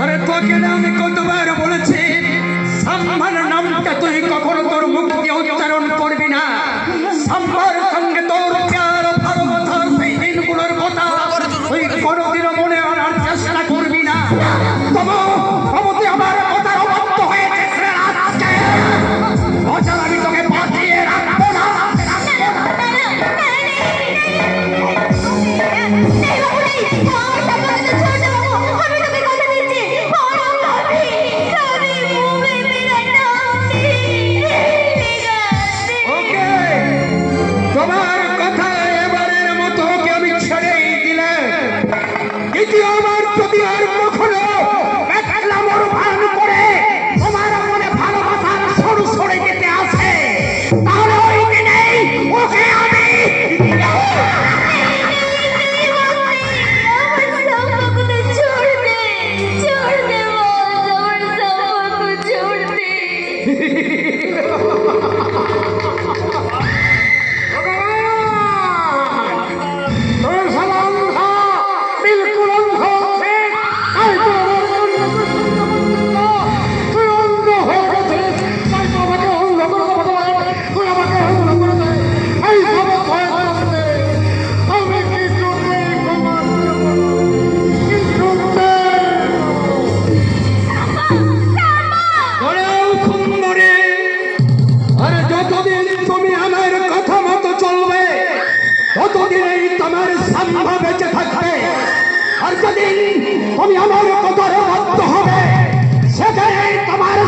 আরে তোকে না আমি কতবার বলেছি সাম্বার নামটা তুই কখনো তোর মুখ দিয়ে উচ্চারণ করবি না। সাম্বার সঙ্গে তোর প্যার ভালোবাসার সেই দিনগুলোর কথা তুই কোনোদিনও মনে আনার চেষ্টা করবি না। তবু তুই আমার কথার অবাধ্য হয়েছিস রে আজকে। অচল আমি তোকে বাঁচিয়ে রাখবো না। তোমার কথা এবারের মতো ওকে আমি ছেড়েই দিলাম। দ্বিতীয়বার যদি আর কখনো একলামর ভান করে তোমার মনে ভালোবাসার সরু সরে যেতে আসে তাহলে ওই দিনেই ওকে আমি ততদিনই তোমার সাম্ভা বেঁচে থাকবে। আর যদি তুমি আমার কথার বাধ্য হবে সেখানে তোমার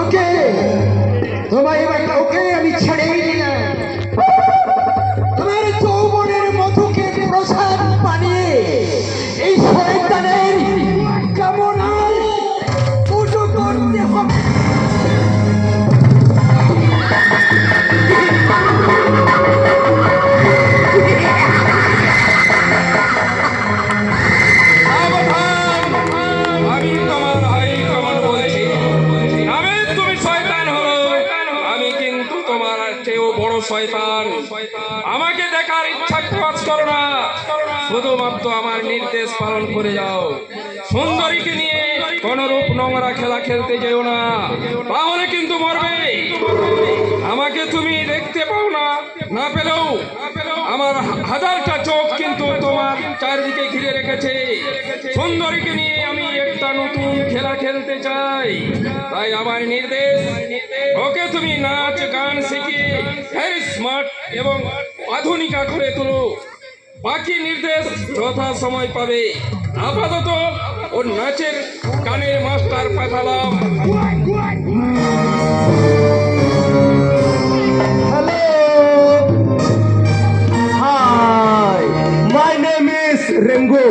ওকে তোমার ওকে আমি ছেড়েই দিলাম। তোমার যৌবনের মধুকে প্রসাদ বানিয়ে এই শয়তানের কামনায় পুজো করতে হবে। আমি তোমার ভাই কমল বলছি, আমি তুমি শয়তান হলো, আমি কিন্তু তোমার চেয়েও বড় শয়তান। আমাকে দেখার ইচ্ছা প্রকাশ করো না, শুধুমাত্র আমার নির্দেশ পালন করে যাও। সুন্দরীকে নিয়ে কোন রূপ নোংরা খেলা খেলতে যেও না, তাহলে কিন্তু মরবে। আমাকে তুমি দেখতে পাও না, না পেলেও আমার হাজারটা চোখ কিন্তু তোমার চারিদিকে ঘিরে রেখেছে। সুন্দরীকে নিয়ে আমি একটা নতুন খেলা খেলতে চাই, তাই আমার নির্দেশ ওকে তুমি নাচ গান শিখিয়ে ভেরি স্মার্ট এবং আধুনিকা করে তোলো। বাকি নির্দেশ যথা সময় পাবে। আপাতত ওর নাচের গানের মাস্টার পাঠালাম। রেঙ্গো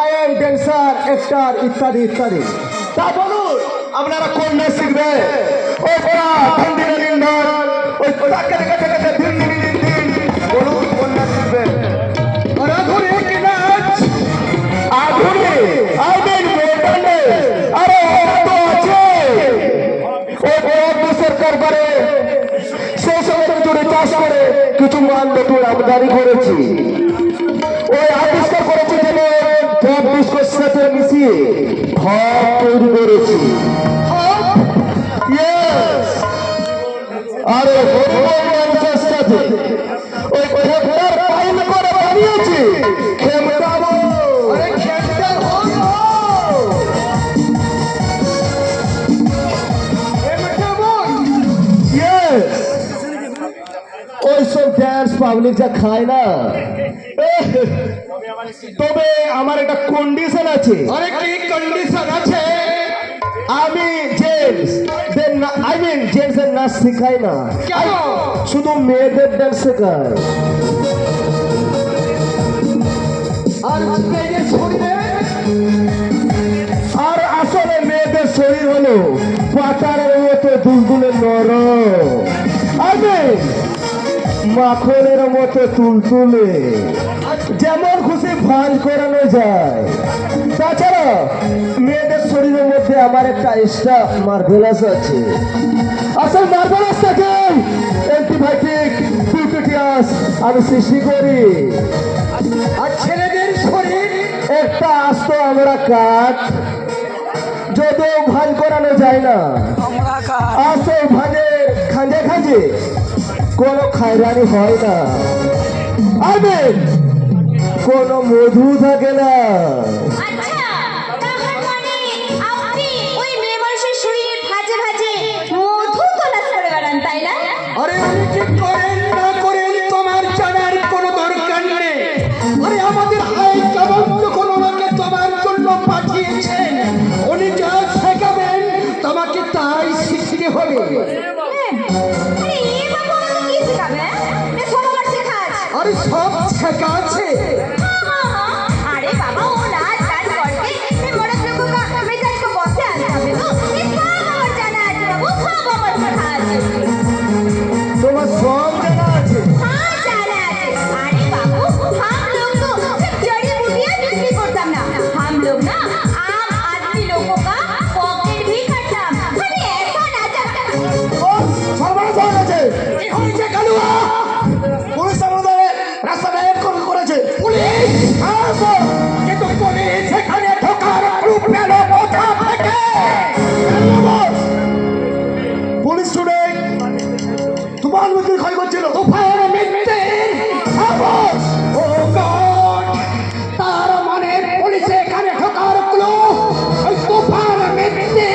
আই এম ড্যান্সার অ্যাক্টর ইত্যাদি ইত্যাদি। তা বলুন আপনারা কোন নাচ শিখবে? ওই দিন দিন ধর ওই তাকে দেখে দেখে দিন দিন দিন দিন বলুন কোন নাচ শিখবেন? আধুনিক নাচ। আধুনিক আইডেন মডার্ন। আরে তো আছে ওই বড় সরকার করে সেই সময় জুড়ে চাষ করে কিছু মাল নতুন আমদানি করেছি। ওই আবিষ্কার করেছি যেন বিস্কুটের সাথে মিশিয়ে ভাত তৈরি করেছি। আরে মানুষের সাথে ওই খেমটার পাইল করে বানিয়েছি। খেমটাবো ওইসব ড্যান্স পাবলিক যা খায় না। তবে আমার একটা কন্ডিশন আছে। আরে কি কন্ডিশন আছে? আমি জেন্টস জেন্টসের নাচ শেখাই না, শুধু মেয়েদের ডান্স শেখাই। আর আসলে মেয়েদের শরীর হলো পাতারের মতো দুলদুলে নরম, মাখনের মতো তুলতুলে। যেমন খুশি ভাঁজ করানো যায়। তাছাড়া মেয়েদের শরীরের মধ্যে আমার একটা এক্সট্রা মার্ভেলাস আছে। আসল মার্ভেলাসটাকে অ্যান্টিবায়োটিক বিউটিটিয়াস আমি সৃষ্টি করি। আর ছেলেদের শরীর একটা আস্ত আমরা কাঠ, যদিও ভাঁজ করানো যায় না। আসল ভাঁজে খাঁজে খাঁজে কোনো খায়রানি হয় না, আমি কোনো মধু থাকে না। আচ্ছা, তার মানে আপনি ওই মেয়ে মানুষের শরীরের ভাঁজে ভাঁজে মধু তলাশ করে বেড়ান, তাই না? আরে উনি কি করেন না করেন তোমার জানার কোনো দরকার নেই। আরে আমাদের হাই কমান্ড যখন ওনাকে তোমার জন্য পাঠিয়েছেন, উনি যা শেখাবেন তোমাকে তাই শিখতে হবে। আরে এ বাবা আমাকে কি শেখাবে? এ সব আমার শেখা আছে। আরে সব শেখা আছে। अरे बाबा वो नाच गान करके ये मर्द लोगों का मिजाज को बसे आने का तो ये सब और जाना है बाबू, सब और पढ़ा है। তোমার সব জানা আছে? हाँ जाना है। अरे बाबू हम लोग तो सिर्फ जड़ी बूटियां बिक्री करताम ना, हम लोग ना आम आदमी लोगों का पॉकेट भी काटताम। अरे ऐसा ना जाता। ও সর্বনাশ হয়ে গেছে। কি হয়েছে কালুয়া? পুলিশ আমাদের রাস্তাটা এক করেছে। পুলিশ আসো, কিন্তু পুলিশ সেখানে ঢোকার গ্রুপ পেল কোথা থেকে? পুলিশ শুনে তুফান মিত্র ক্ষয় করছিল। তুফান মিত্রের সাহস! ও গড! তার মানে পুলিশ এখানে ঢোকার ক্লু ওই তুফান মিত্রে।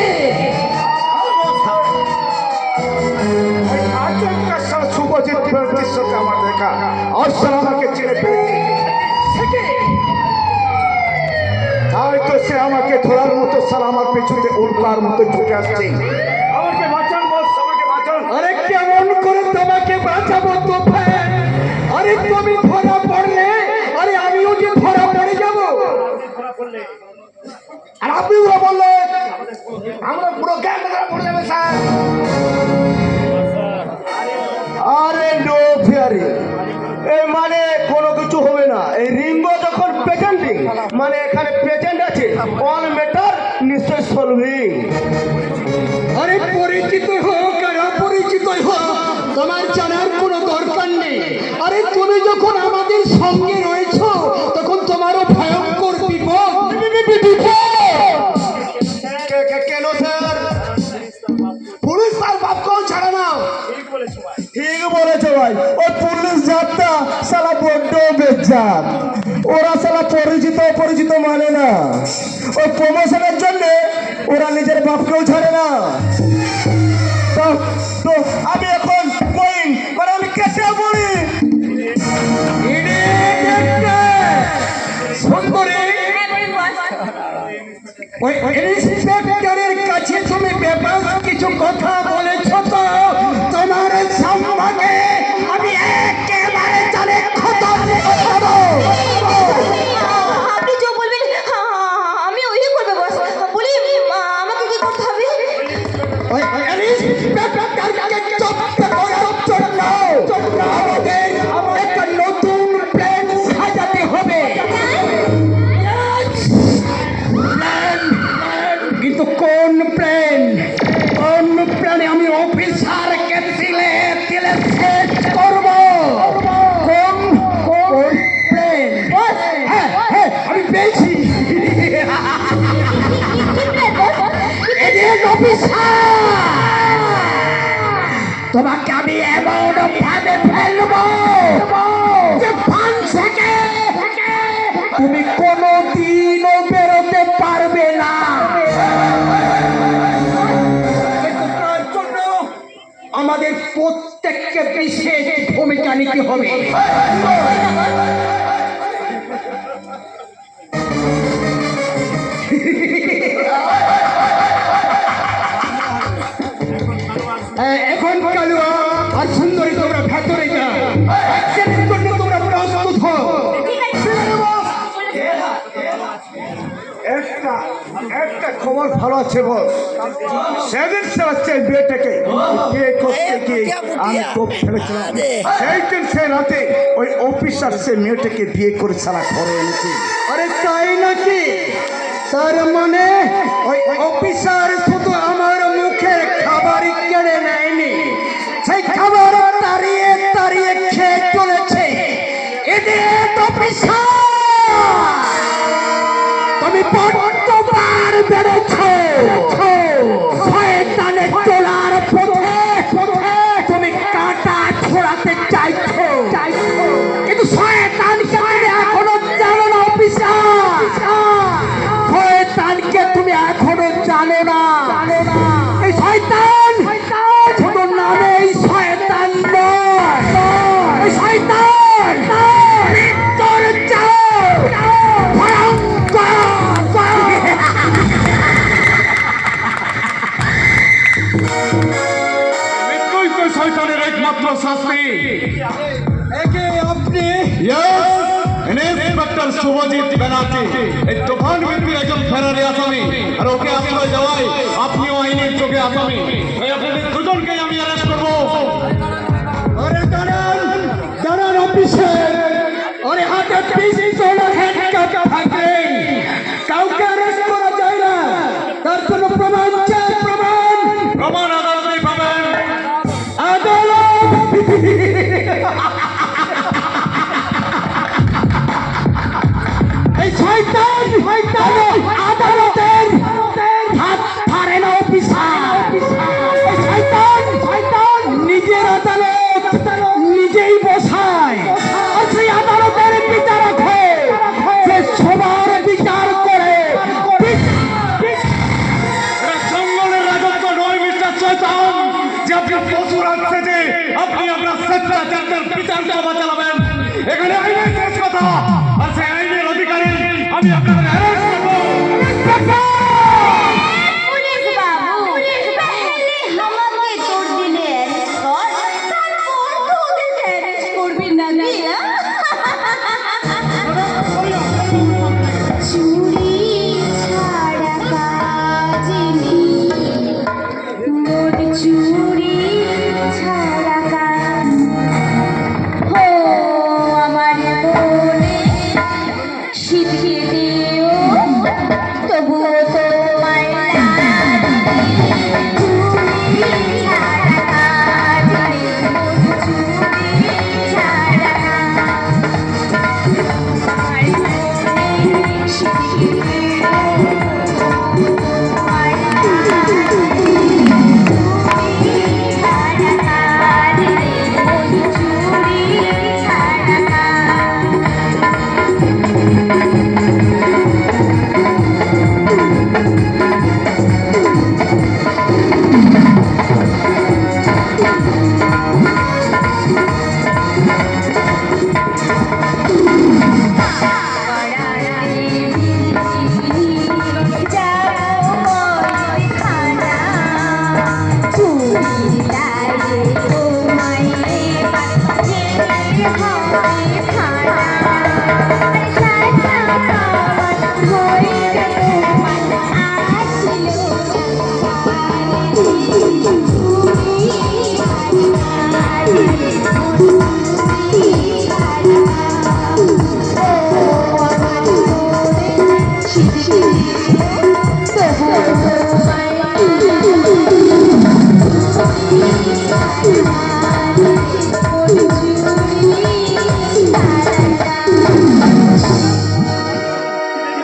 শুভজিৎ ফেরতির সাথে আমার দেখা, আর স্যার আমাকে চিনে ফেলেছে। হয়তো সে আমাকে ধরার মতো স্যার আমার পেছনে উল্কার মতো ঢুকে আসছে। আমাকে বাঁচান বস, আমাকে বাঁচান। আরে কেমন করে তোমাকে বাঁচাবো তুফান? আরে তুমি ধরা পড়লে আরে আমিও যে ধরা পড়ে যাবো। আর আপনি ওরা বললে আমরা পুরো গ্যাং ধরা পড়ে যাবে স্যার। আরে নো ফিয়ারি, এই মানে কোনো কিছু হবে না। এই রিঙ্গো যখন পেটেন্টিং মানে এখানে পেটেন্ট আছে, অল ম্যাটার নিশ্চয় সলভিং। আরে পরিচিত হোক আর অপরিচিত হোক তোমার জানার কোনো দরকার নেই। আরে তুমি যখন আমাদের সঙ্গে রয়েছো তখন তোমারও ভয়ঙ্কর বিপদ। কেন স্যার? পুলিশ তার বাপকেও ছাড়ে না। ঠিক বলেছো ভাই, ওই পুলিশ জাতটা সালা বড্ড বেজ্জাত। ওরা সালা পরিচিত অপরিচিত মানে না। ওই প্রমোশনের জন্য ওরা নিজের বাপকেও ছাড়ে না। তো তো আমি এখন গোয়িং, মানে আমি কেটে বলি। সুন্দরী, হ্যাঁ বলুন বস। ওই ইন্সপেক্টরের কাছে তুমি ব্যাপার কিছু কথা বলেছ তো তোমার সম্মানে আমি একেবারে জানে খতম করে দেবো। আপনি जो বলবেন আমি ওই করব বস। বলি আমাকে কি করতে হবে? ওই ইন্সপেক্টরকে চুপ করার জন্য আমাদের একটা নতুন প্ল্যান সাজাতে হবে। কিন্তু কোন প্ল্যান? কোন প্ল্যানে আমি অফিসারকে তিলে তিলে সেট করব? কোন কোন প্ল্যান? হ্যাঁ হ্যাঁ আমি পেয়েছি। এডিট অফিসার, তোমাকে আমি এমন ভাবে ফেলবো যে ফান থেকে তুমি কোনোদিনও বেরোতে পারবে না। তার জন্য আমাদের প্রত্যেককে বিশেষ ভূমিকা নিতে হবে। এখন কালুয়া আর সুন্দরী তোমরা ভেতরে যাও। অ্যাকশনের জন্য তোমরা প্রস্তুত হও। ঠিক আছে। একটা একটা খবর ভালো আছে বল। সেদিন সে হচ্ছে বিয়েটাকে বিয়ে করতে গিয়ে আমি খুব ফেলেছিলাম। সেই দিন সে রাতে ওই অফিসার সে মেয়েটাকে বিয়ে করে সারা ঘরে এনেছে। আরে তাই নাকি? তার মানে ওই অফিসার শুধু আমার মুখের খাবারই কেড়ে নেয়নি, সেই খাবার তাড়িয়ে তাড়িয়ে খেয়ে চলেছে। এদের অফিসার তুমি বড্ডবার বেড়েছো। শয়তানের চলার পথে তুমি কাঁটা ছোড়াতে চাইছো, কিন্তু শয়তানকে তুমি এখনো জানো না অফিসার। শয়তানকে তুমি এখনো জানো না। এই শয়তান শুধু নামেই শয়তান নয়, এই শয়তান মৃত্যুর চাও ভয়ঙ্কর। মৃত্যুই তো শয়তানের একমাত্র শাস্তি। একে আপনি ইন্সপেক্টর শুভজিৎ ব্যানার্জি এই তুফান ব্যক্তির একজন ফেরারি আসামি, আর ওকে আশ্রয় দেওয়ায় আপনিও আইনের চোখে আসামি। তাই আপনাদের দুজনকে আমি অ্যারেস্ট করবো। আরে দাঁড়ান দাঁড়ান অফিসার, আরে হাতে পিস্তল হ্যান্ডকাপ থাকবে, কাউকে অ্যারেস্ট করা যায় না। তার কোনো প্রমাণ চাই, প্রমাণ। প্রমাণ আদালতেই পাবেন। আদালত এই শয়তান আদালতের হাত ছাড়ে না অফিসার। এই শয়তান নিজের আদালত নিজেই বসায়, আর সেই আদালতের বিচারক হয়ে সে সবার বিচার করে। এটা জঙ্গলের রাজত্ব নয় মিস্টার শয়তান, যে আপনি পশু রাখছে যে আপনি আপনার স্বেচ্ছাচারের বিচার সভা চালাবেন। এখানে আইনের শেষ কথা, আর সেই আইনের অধিকারী আমি আপনাদের অ্যারেস্ট করবো। पुलिस बाबू पहले हमारे तोड़ दिले और তারপর তোদের অ্যারেস্ট করবি নাকি? চুরি ছাড়া কাজ নেই, মোর চুরি ছাড়া কাজ। হো আমার মনে শিখিয়ে দিও, তবুও তোমায় চুরি ছাড়া কাজ নেই, মোর চুরি ছাড়া কাজ। আমার মনে শিখিয়ে দিও, তোমায় চুরি ছাড়া কাজ নেই, মোর চুরি ছাড়া কাজ।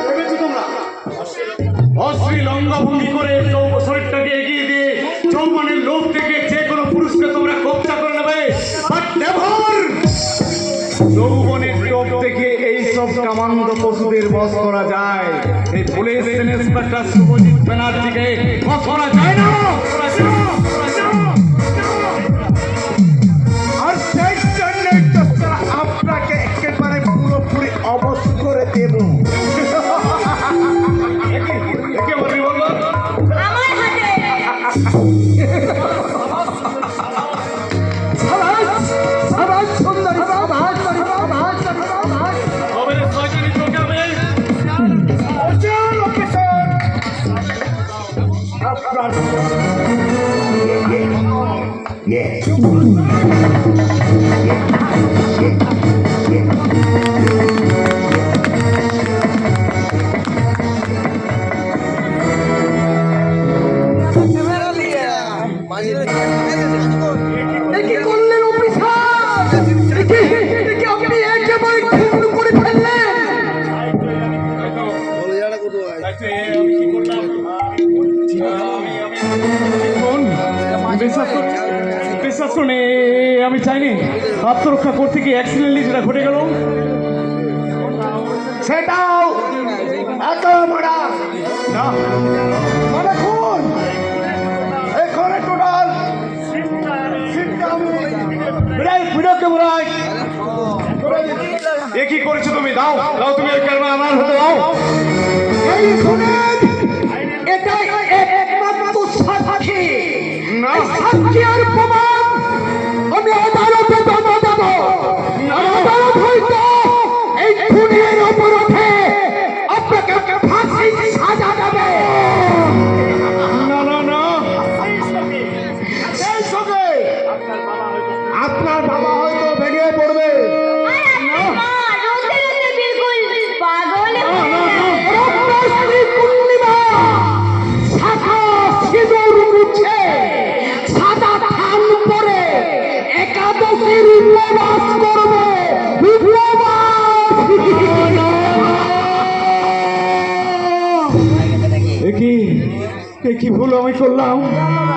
ভেবেছো তোমরা অশ্লীল অঙ্গভঙ্গি করে শরীরটাকে এগিয়ে দিয়ে যৌবনের লোভ থেকে যে কোনো পুরুষকে তোমরা কব্জা করে নেবে, বাট নেভার। যৌবনের লোভ থেকে এইসব কামান্দ পশুদের বশ করা যায়, এই পুলিশ ইন্সপেক্টর শুভজিৎ ব্যানার্জিকে বশ করা যায় না। আর সেই জন্যই তো আপনাকে একেবারে পুরোপুরি অবশ করে দেব। একে বলি বলবো আমার হাতে সাবাস সুন্দরী, সাবাস সাবাস সাবাস। তবে শয়তানি চোখে চল অফিসার। বিশ্বাস করুন আমি চাইনি আত্মরক্ষা করতে গিয়ে অ্যাক্সিডেন্টলি যেটা ঘটে গেল সেটাও এত মারা না মানে খুন এখানে টোটাল এ কি করেছো তুমি দাও দাও তুমি এই ক্যামেরা আমার হাতে দাও এই শুনেন এটাই একমাত্র সাক্ষী না সাক্ষী আর প্রমাণ আমি আদালতে জমা দেব আদালত হয়তো এই খুনের অপরাধে আপনাকে ফাঁসি সাজা দেবে না না না সেই সঙ্গে আপনার বাবা হয়তো বেরিয়ে পড়বে রোতে রোতে বিলকুল পাগল রক্তশ্রী পূর্ণিমা সাদা সিঁদুর মুছে সাদা থান পরে একাদশীর উপবাস করবে কি ভুল আমি করলাম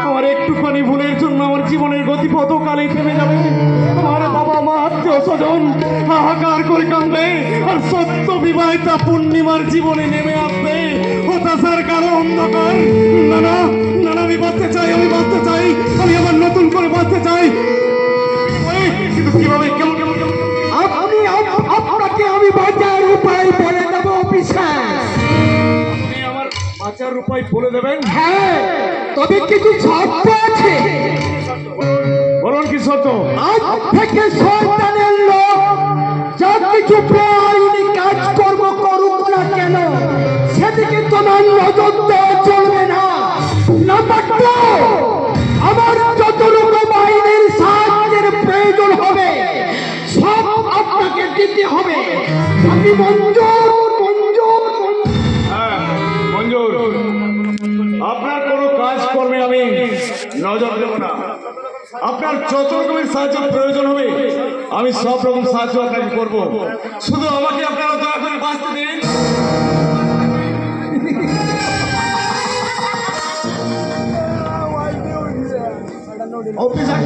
আমার একটুখানি ভুলের জন্য আমার জীবনের গতিপথ কালে থেমে যাবে আমার বাবা মা আত্মীয় স্বজন হাহাকার করে কাঁদবে আর সত্য বিবাহিতা পূর্ণিমার জীবনে নেমে আসবে হতাশার কারো অন্ধকার না না না না, আমি বাঁচতে চাই আমি আবার নতুন করে বাঁচতে চাই কিন্তু কিভাবে কেমন কেমন কেমন আপনি আপনাকে আমি বাঁচার উপায় বলে দেবো অফিসার আপনি আমার বাঁচার উপায় বলে দেবেন হ্যাঁ তবে কিছু শর্ত আছে বলুন কি শর্ত আজ থেকে শয়তানের লোক যা কিছু বেআইনি কাজকর্ম করুক না কেন সেদিকে তোমার নজর দেওয়া চলবে না নাম্বার আমার যত রকম আইনের সাহায্যের প্রয়োজন হবে সব আপনাকে দিতে হবে আপনি মঞ্জুর হ্যাঁ মঞ্জুর আপনার কোনো কাজ কর্মে আমি নজর দেব না আপনার যত রকমের সাহায্য প্রয়োজন হবে আমি সব রকম সাহায্য আপনাকে করব শুধু আমাকে আপনারা দয়া করে বাঁচতে দিন অফিসার